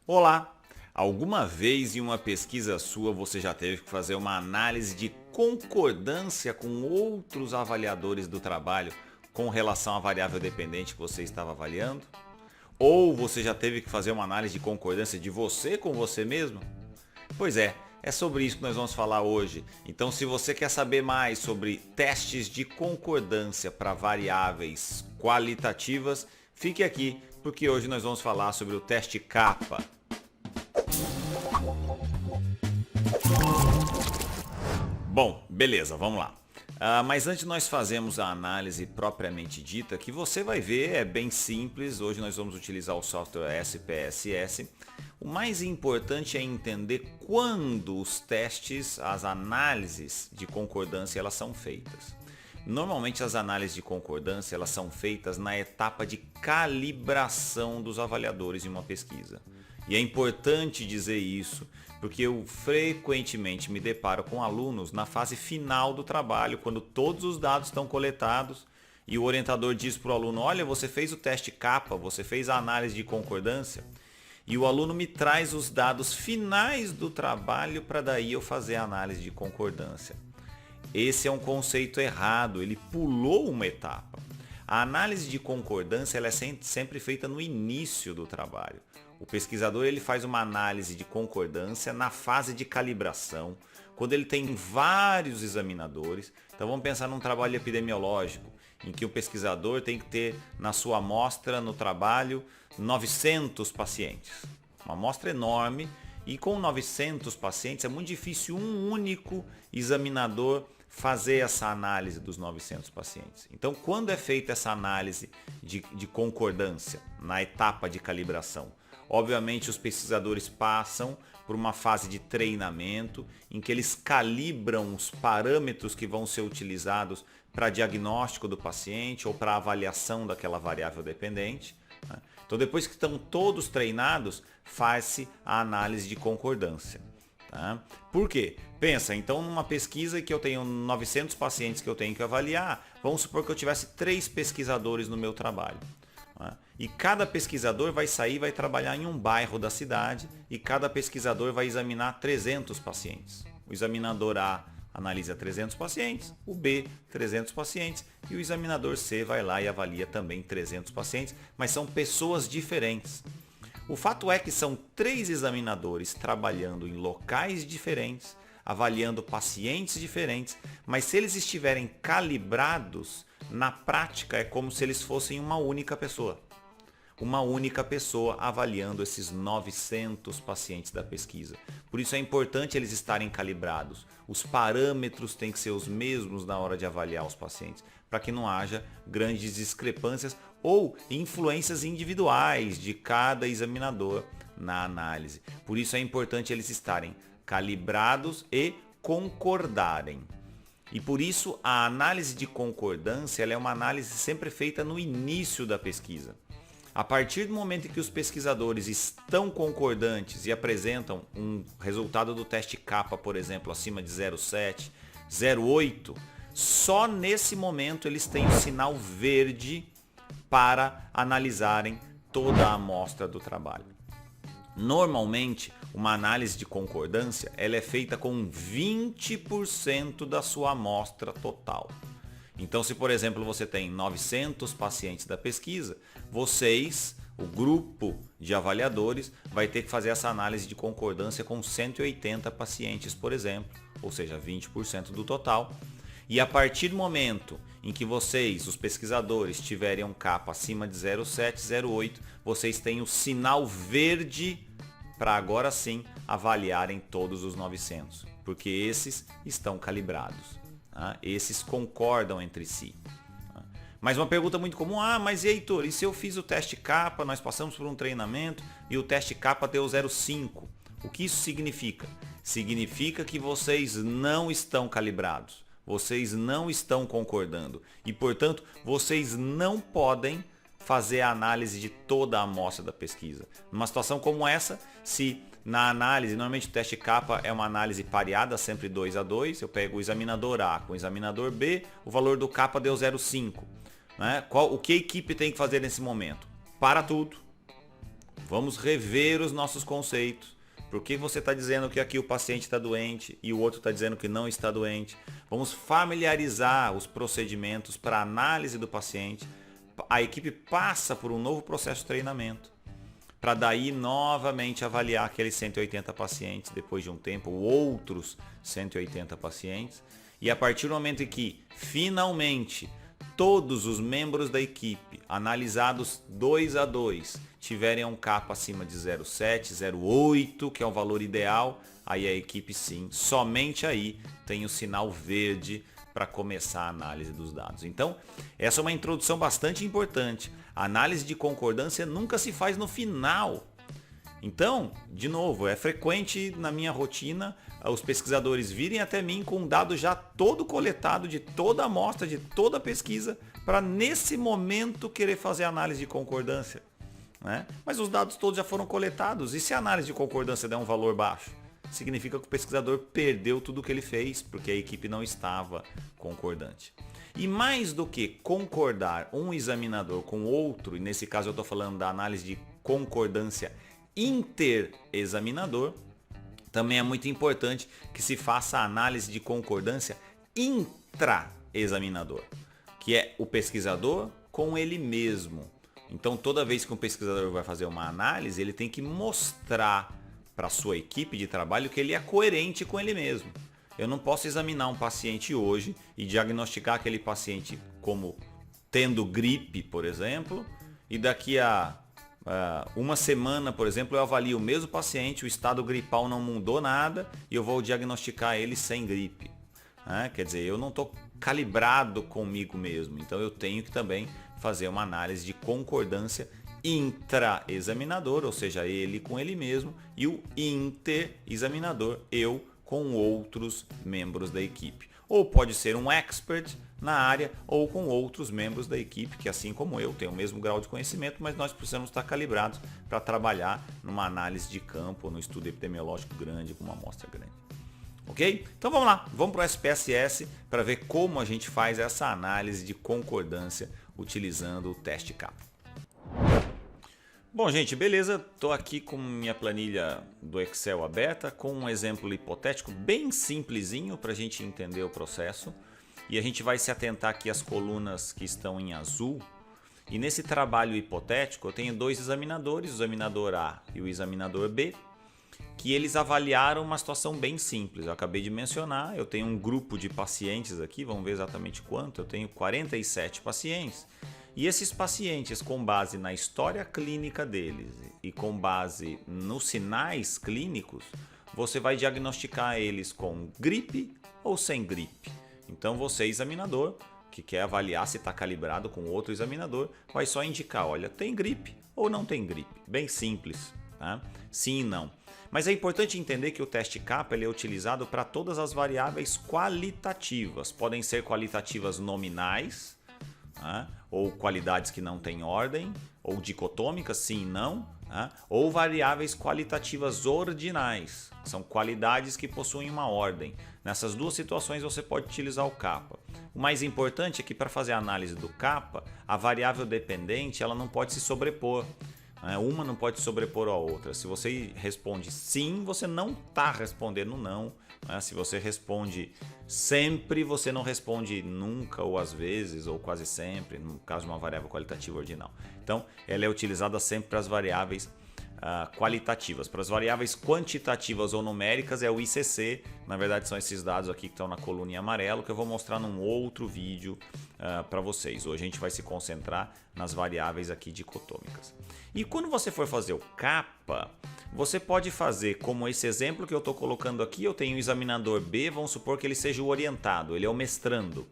Olá! Alguma vez em uma pesquisa sua você já teve que fazer uma análise de concordância com outros avaliadores do trabalho com relação à variável dependente que você estava avaliando? Ou você já teve que fazer uma análise de concordância de você com você mesmo? Pois é sobre isso que nós vamos falar hoje. Então, se você quer saber mais sobre testes de concordância para variáveis qualitativas, fique aqui, porque hoje nós vamos falar sobre o teste CAPA. Bom, beleza, vamos lá. Mas antes de nós fazermos a análise propriamente dita, que você vai ver é bem simples. Hoje nós vamos utilizar o software SPSS. O mais importante é entender quando os testes, as análises de concordância, elas são feitas. Normalmente as análises de concordância elas são feitas na etapa de calibração dos avaliadores em uma pesquisa. E é importante dizer isso, porque eu frequentemente me deparo com alunos na fase final do trabalho, quando todos os dados estão coletados e o orientador diz para o aluno: olha, você fez o teste CAPA, você fez a análise de concordância, e o aluno me traz os dados finais do trabalho para daí eu fazer a análise de concordância. Esse é um conceito errado, ele pulou uma etapa. A análise de concordância ela é sempre feita no início do trabalho. O pesquisador ele faz uma análise de concordância na fase de calibração, quando ele tem vários examinadores. Então vamos pensar num trabalho epidemiológico, em que o pesquisador tem que ter na sua amostra no trabalho 900 pacientes. Uma amostra enorme, e com 900 pacientes é muito difícil um único examinador fazer essa análise dos 900 pacientes. Então, quando é feita essa análise de concordância na etapa de calibração, obviamente os pesquisadores passam por uma fase de treinamento em que eles calibram os parâmetros que vão ser utilizados para diagnóstico do paciente ou para avaliação daquela variável dependente. Então, depois que estão todos treinados, faz-se a análise de concordância. Tá? Por quê? Pensa, então numa pesquisa que eu tenho 900 pacientes que eu tenho que avaliar, vamos supor que eu tivesse 3 pesquisadores no meu trabalho. Tá? E cada pesquisador vai sair e vai trabalhar em um bairro da cidade e cada pesquisador vai examinar 300 pacientes. O examinador A analisa 300 pacientes, o B 300 pacientes e o examinador C vai lá e avalia também 300 pacientes, mas são pessoas diferentes. O fato é que são 3 examinadores trabalhando em locais diferentes, avaliando pacientes diferentes, mas se eles estiverem calibrados, na prática é como se eles fossem uma única pessoa. Uma única pessoa avaliando esses 900 pacientes da pesquisa. Por isso é importante eles estarem calibrados. Os parâmetros têm que ser os mesmos na hora de avaliar os pacientes, para que não haja grandes discrepâncias ou influências individuais de cada examinador na análise. Por isso é importante eles estarem calibrados e concordarem. E por isso a análise de concordância ela é uma análise sempre feita no início da pesquisa. A partir do momento em que os pesquisadores estão concordantes e apresentam um resultado do teste CAPA, por exemplo, acima de 0,7, 0,8, só nesse momento eles têm o sinal verde para analisarem toda a amostra do trabalho. Normalmente, uma análise de concordância ela é feita com 20% da sua amostra total. Então, se por exemplo você tem 900 pacientes da pesquisa, vocês, o grupo de avaliadores, vai ter que fazer essa análise de concordância com 180 pacientes, por exemplo, ou seja, 20% do total. E a partir do momento em que vocês, os pesquisadores, tiverem um CAPA acima de 0,7, 0,8, vocês têm o sinal verde para agora sim avaliarem todos os 900, porque esses estão calibrados. Esses concordam entre si. Mas uma pergunta muito comum, mas e Heitor, e se eu fiz o teste CAPA, nós passamos por um treinamento e o teste CAPA deu 0,5? O que isso significa? Significa que vocês não estão calibrados, vocês não estão concordando e, portanto, vocês não podem fazer a análise de toda a amostra da pesquisa. Numa situação como essa, se na análise, normalmente o teste CAPA é uma análise pareada, sempre 2 a 2, eu pego o examinador A com o examinador B, o valor do CAPA deu 0,5. Né? O que a equipe tem que fazer nesse momento? Para tudo. Vamos rever os nossos conceitos. Por que você está dizendo que aqui o paciente está doente e o outro está dizendo que não está doente? Vamos familiarizar os procedimentos para análise do paciente. A equipe passa por um novo processo de treinamento, para daí novamente avaliar aqueles 180 pacientes depois de um tempo, outros 180 pacientes. E a partir do momento em que finalmente todos os membros da equipe, analisados 2 a 2, tiverem um kappa acima de 0,7, 0,8, que é o valor ideal, aí a equipe sim, somente aí tem o sinal verde para começar a análise dos dados. Então, essa é uma introdução bastante importante. A análise de concordância nunca se faz no final. Então, de novo, é frequente na minha rotina os pesquisadores virem até mim com um dado já todo coletado de toda a amostra, de toda a pesquisa, para nesse momento querer fazer análise de concordância, né? Mas os dados todos já foram coletados, e se a análise de concordância der um valor baixo? Significa que o pesquisador perdeu tudo o que ele fez, porque a equipe não estava concordante. E mais do que concordar um examinador com outro, e nesse caso eu estou falando da análise de concordância interexaminador, também é muito importante que se faça a análise de concordância intraexaminador, que é o pesquisador com ele mesmo. Então, toda vez que um pesquisador vai fazer uma análise, ele tem que mostrar para a sua equipe de trabalho que ele é coerente com ele mesmo. Eu não posso examinar um paciente hoje e diagnosticar aquele paciente como tendo gripe, por exemplo, e daqui a uma semana, por exemplo, eu avalio o mesmo paciente, o estado gripal não mudou nada e eu vou diagnosticar ele sem gripe. Quer dizer, eu não estou calibrado comigo mesmo, então eu tenho que também fazer uma análise de concordância intraexaminador, ou seja, ele com ele mesmo, e o interexaminador, eu com outros membros da equipe. Ou pode ser um expert na área ou com outros membros da equipe que, assim como eu, tem o mesmo grau de conhecimento, mas nós precisamos estar calibrados para trabalhar numa análise de campo, no estudo epidemiológico grande, com uma amostra grande. Ok? Então vamos lá, vamos para o SPSS para ver como a gente faz essa análise de concordância utilizando o teste kappa. Bom, gente, beleza? Estou aqui com minha planilha do Excel aberta com um exemplo hipotético bem simplesinho para a gente entender o processo. E a gente vai se atentar aqui às colunas que estão em azul. E nesse trabalho hipotético eu tenho dois examinadores, o examinador A e o examinador B, que eles avaliaram uma situação bem simples. Eu acabei de mencionar, eu tenho um grupo de pacientes aqui, vamos ver exatamente quanto, eu tenho 47 pacientes. E esses pacientes, com base na história clínica deles e com base nos sinais clínicos, você vai diagnosticar eles com gripe ou sem gripe. Então você, examinador, que quer avaliar se está calibrado com outro examinador, vai só indicar, olha, tem gripe ou não tem gripe. Bem simples, tá? Sim e não. Mas é importante entender que o teste kappa ele é utilizado para todas as variáveis qualitativas. Podem ser qualitativas nominais, ou qualidades que não têm ordem, ou dicotômicas, sim e não, ou variáveis qualitativas ordinais, são qualidades que possuem uma ordem. Nessas duas situações você pode utilizar o kappa. O mais importante é que para fazer a análise do kappa, a variável dependente ela não pode se sobrepor. Uma não pode sobrepor a outra. Se você responde sim, você não está respondendo não. Se você responde sempre, você não responde nunca, ou às vezes, ou quase sempre, no caso de uma variável qualitativa ordinal. Então, ela é utilizada sempre para as variáveis qualitativas. Para as variáveis quantitativas ou numéricas é o ICC. Na verdade, são esses dados aqui que estão na coluna em amarelo, que eu vou mostrar num outro vídeo para vocês. Hoje a gente vai se concentrar nas variáveis aqui dicotômicas. E quando você for fazer o kappa, você pode fazer como esse exemplo que eu estou colocando aqui. Eu tenho o examinador B, vamos supor que ele seja o orientado, ele é o mestrando.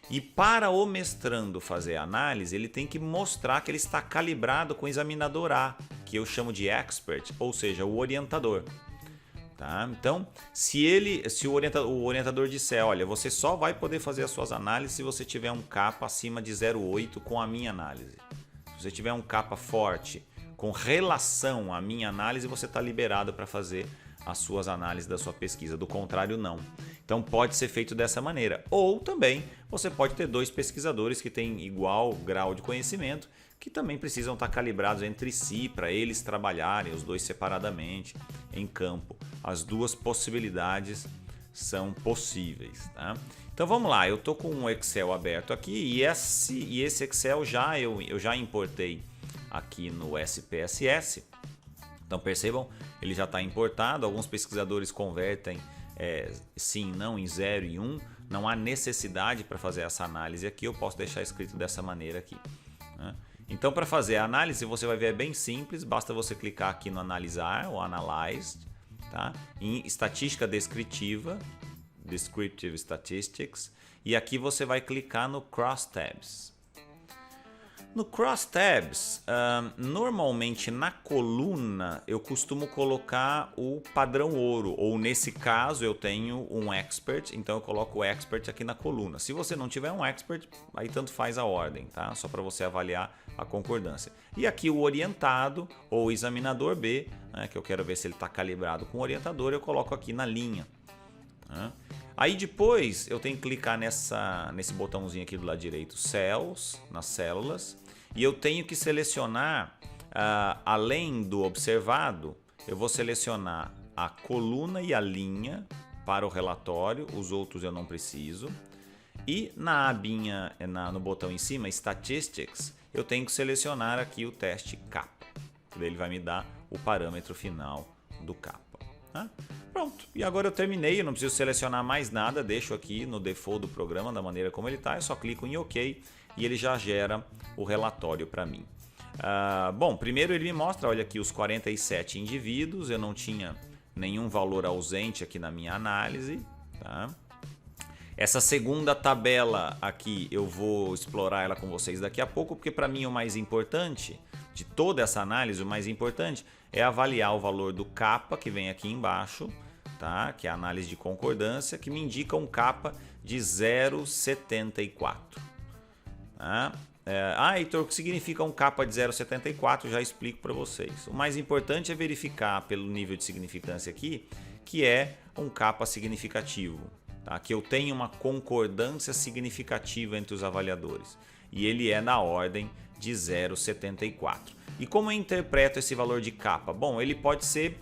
E para o mestrando fazer a análise, ele tem que mostrar que ele está calibrado com o examinador A, que eu chamo de expert, ou seja, o orientador. Tá? Então, se o orientador disser, olha, você só vai poder fazer as suas análises se você tiver um kappa acima de 0,8 com a minha análise. Se você tiver um kappa forte com relação à minha análise, você está liberado para fazer as suas análises da sua pesquisa. Do contrário, não. Então pode ser feito dessa maneira. Ou também você pode ter dois pesquisadores que têm igual grau de conhecimento, que também precisam estar calibrados entre si para eles trabalharem os dois separadamente em campo. As duas possibilidades são possíveis, tá? Então vamos lá, eu estou com um Excel aberto aqui e esse Excel eu já importei aqui no SPSS. Então percebam, ele já está importado. Alguns pesquisadores convertem sim, não em 0 e 1. Não há necessidade para fazer essa análise aqui, eu posso deixar escrito dessa maneira aqui, né? Então para fazer a análise você vai ver, é bem simples, basta você clicar aqui no analisar ou analyzed, tá? Em estatística descritiva, descriptive statistics, e aqui você vai clicar no crosstabs. No crosstabs, normalmente na coluna eu costumo colocar o padrão ouro, ou nesse caso eu tenho um expert, então eu coloco o expert aqui na coluna. Se você não tiver um expert, aí tanto faz a ordem, tá? Só para você avaliar a concordância. E aqui o orientado ou examinador B, né, que eu quero ver se ele está calibrado com o orientador, eu coloco aqui na linha, né? Aí depois eu tenho que clicar nesse botãozinho aqui do lado direito, Cells, nas células, e eu tenho que selecionar, além do observado, eu vou selecionar a coluna e a linha para o relatório, os outros eu não preciso. E na abinha, no botão em cima, Statistics, eu tenho que selecionar aqui o teste kappa, que daí ele vai me dar o parâmetro final do kappa. Pronto, e agora eu terminei, eu não preciso selecionar mais nada, deixo aqui no default do programa da maneira como ele está, eu só clico em OK e ele já gera o relatório para mim. Bom, primeiro ele me mostra, olha aqui os 47 indivíduos, eu não tinha nenhum valor ausente aqui na minha análise, tá? Essa segunda tabela aqui eu vou explorar ela com vocês daqui a pouco, porque para mim o mais importante de toda essa análise, o mais importante é avaliar o valor do kappa, que vem aqui embaixo, tá? Que é a análise de concordância, que me indica um kappa de 0,74. Tá? Heitor, o que significa um kappa de 0,74? Já explico para vocês. O mais importante é verificar pelo nível de significância aqui, que é um kappa significativo, tá? Que eu tenho uma concordância significativa entre os avaliadores. E ele é na ordem de 0,74. E como eu interpreto esse valor de kappa? Bom, ele pode ser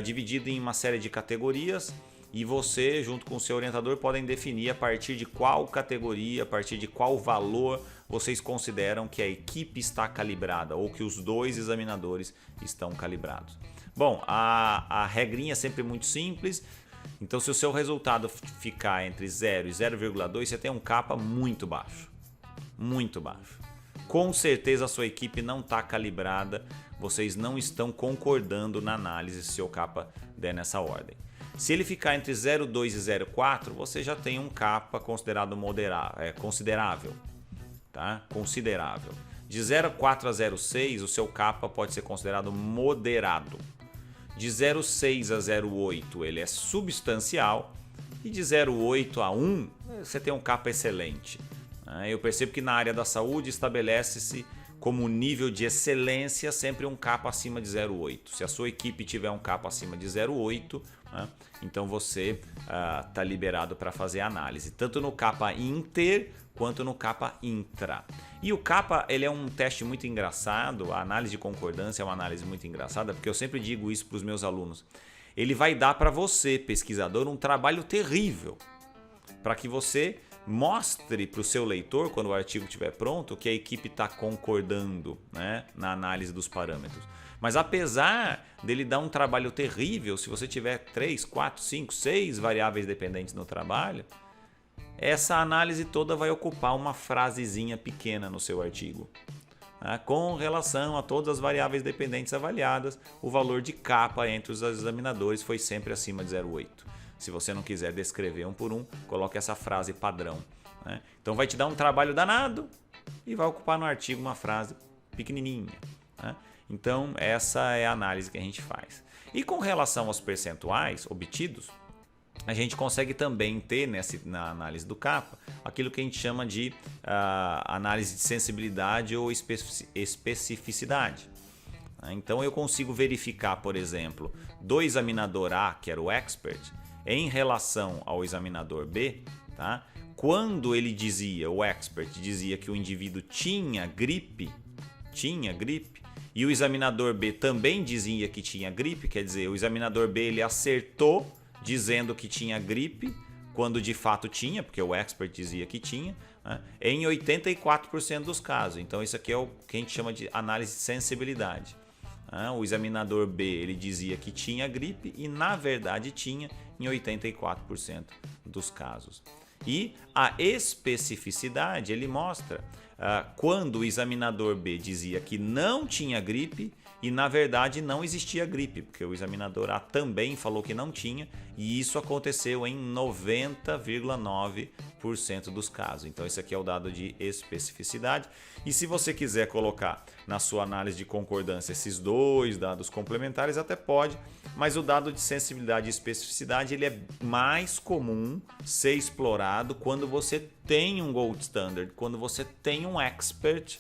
dividido em uma série de categorias e você, junto com o seu orientador, podem definir a partir de qual categoria, a partir de qual valor vocês consideram que a equipe está calibrada ou que os dois examinadores estão calibrados. Bom, a regrinha é sempre muito simples. Então, se o seu resultado ficar entre 0 e 0,2, você tem um kappa muito baixo. Muito baixo. Com certeza a sua equipe não está calibrada, vocês não estão concordando na análise se o kappa der nessa ordem. Se ele ficar entre 0,2 e 0,4, você já tem um kappa considerado considerável. Tá? Considerável. De 0,4 a 0,6, o seu kappa pode ser considerado moderado. De 0,6 a 0,8 ele é substancial e de 0,8 a 1 você tem um kappa excelente. Eu percebo que na área da saúde estabelece-se como nível de excelência sempre um kappa acima de 0,8. Se a sua equipe tiver um kappa acima de 0,8, então você está liberado para fazer a análise, tanto no kappa inter quanto no kappa intra. E o kappa ele é um teste muito engraçado, a análise de concordância é uma análise muito engraçada, porque eu sempre digo isso para os meus alunos. Ele vai dar para você, pesquisador, um trabalho terrível, para que você mostre para o seu leitor, quando o artigo estiver pronto, que a equipe está concordando, né, na análise dos parâmetros. Mas apesar dele dar um trabalho terrível, se você tiver 3, 4, 5, 6 variáveis dependentes no trabalho, essa análise toda vai ocupar uma frasezinha pequena no seu artigo. Com relação a todas as variáveis dependentes avaliadas, o valor de kappa entre os examinadores foi sempre acima de 0,8. Se você não quiser descrever um por um, coloque essa frase padrão, né? Então vai te dar um trabalho danado e vai ocupar no artigo uma frase pequenininha, né? Então essa é a análise que a gente faz. E com relação aos percentuais obtidos, a gente consegue também ter na análise do kappa aquilo que a gente chama de análise de sensibilidade ou especificidade. Então eu consigo verificar, por exemplo, do examinador A, que era o expert, em relação ao examinador B, tá? Quando ele dizia, o expert dizia que o indivíduo tinha gripe, tinha gripe, e o examinador B também dizia que tinha gripe, quer dizer, o examinador B ele acertou dizendo que tinha gripe, quando de fato tinha, porque o expert dizia que tinha, né, em 84% dos casos. Então isso aqui é o que a gente chama de análise de sensibilidade. O examinador B ele dizia que tinha gripe e na verdade tinha em 84% dos casos. E a especificidade ele mostra quando o examinador B dizia que não tinha gripe e na verdade não existia gripe, porque o examinador A também falou que não tinha, e isso aconteceu em 90,9% dos casos. Então esse aqui é o dado de especificidade. E se você quiser colocar na sua análise de concordância esses dois dados complementares, até pode, mas o dado de sensibilidade e especificidade ele é mais comum ser explorado quando você tem um gold standard, quando você tem um expert,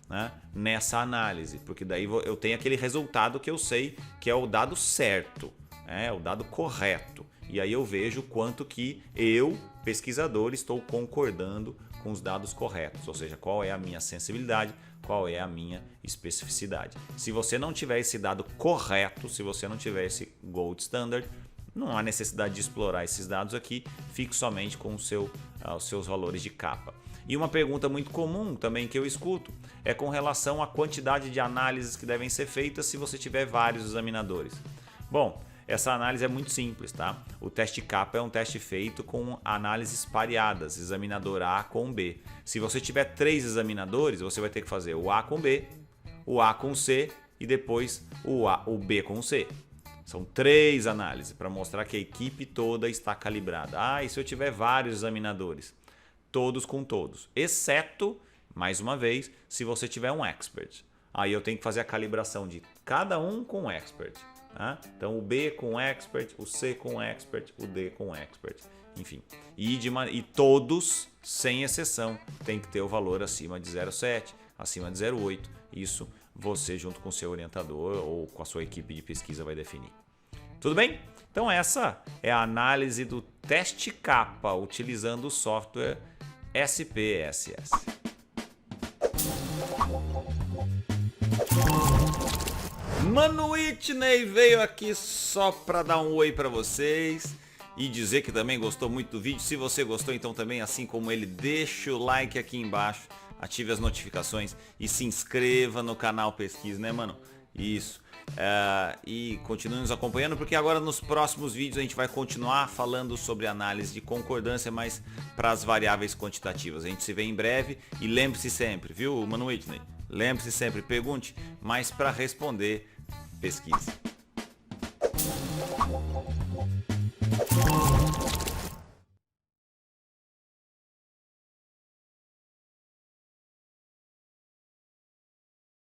né, nessa análise, porque daí eu tenho aquele resultado que eu sei que é o dado certo, é o dado correto, e aí eu vejo quanto que eu, pesquisador, estou concordando com os dados corretos, ou seja, qual é a minha sensibilidade, qual é a minha especificidade. Se você não tiver esse dado correto, se você não tiver esse gold standard, não há necessidade de explorar esses dados aqui, fique somente com os seus valores de capa. E uma pergunta muito comum também que eu escuto é com relação à quantidade de análises que devem ser feitas se você tiver vários examinadores. Bom, essa análise é muito simples, tá? O teste capa é um teste feito com análises pareadas, examinador A com B. Se você tiver 3 examinadores, você vai ter que fazer o A com B, o A com C e depois o B com C. São 3 análises para mostrar que a equipe toda está calibrada. E se eu tiver vários examinadores? Todos com todos, exceto, mais uma vez, se você tiver um expert. Aí eu tenho que fazer a calibração de cada um com um expert. Tá? Então o B com expert, o C com expert, o D com expert. Enfim, e todos, sem exceção, tem que ter o valor acima de 0,7, acima de 0,8. Isso você junto com o seu orientador ou com a sua equipe de pesquisa vai definir. Tudo bem? Então essa é a análise do teste capa utilizando o software SPSS. Mano Whitney veio aqui só para dar um oi para vocês e dizer que também gostou muito do vídeo. Se você gostou, então também, assim como ele, deixa o like aqui embaixo, ative as notificações e se inscreva no canal Pesquisa, né, mano? Isso. E continue nos acompanhando, porque agora nos próximos vídeos a gente vai continuar falando sobre análise de concordância, mas para as variáveis quantitativas. A gente se vê em breve e lembre-se sempre, viu, Mano Whitney? Lembre-se sempre, pergunte, mas para responder, pesquise.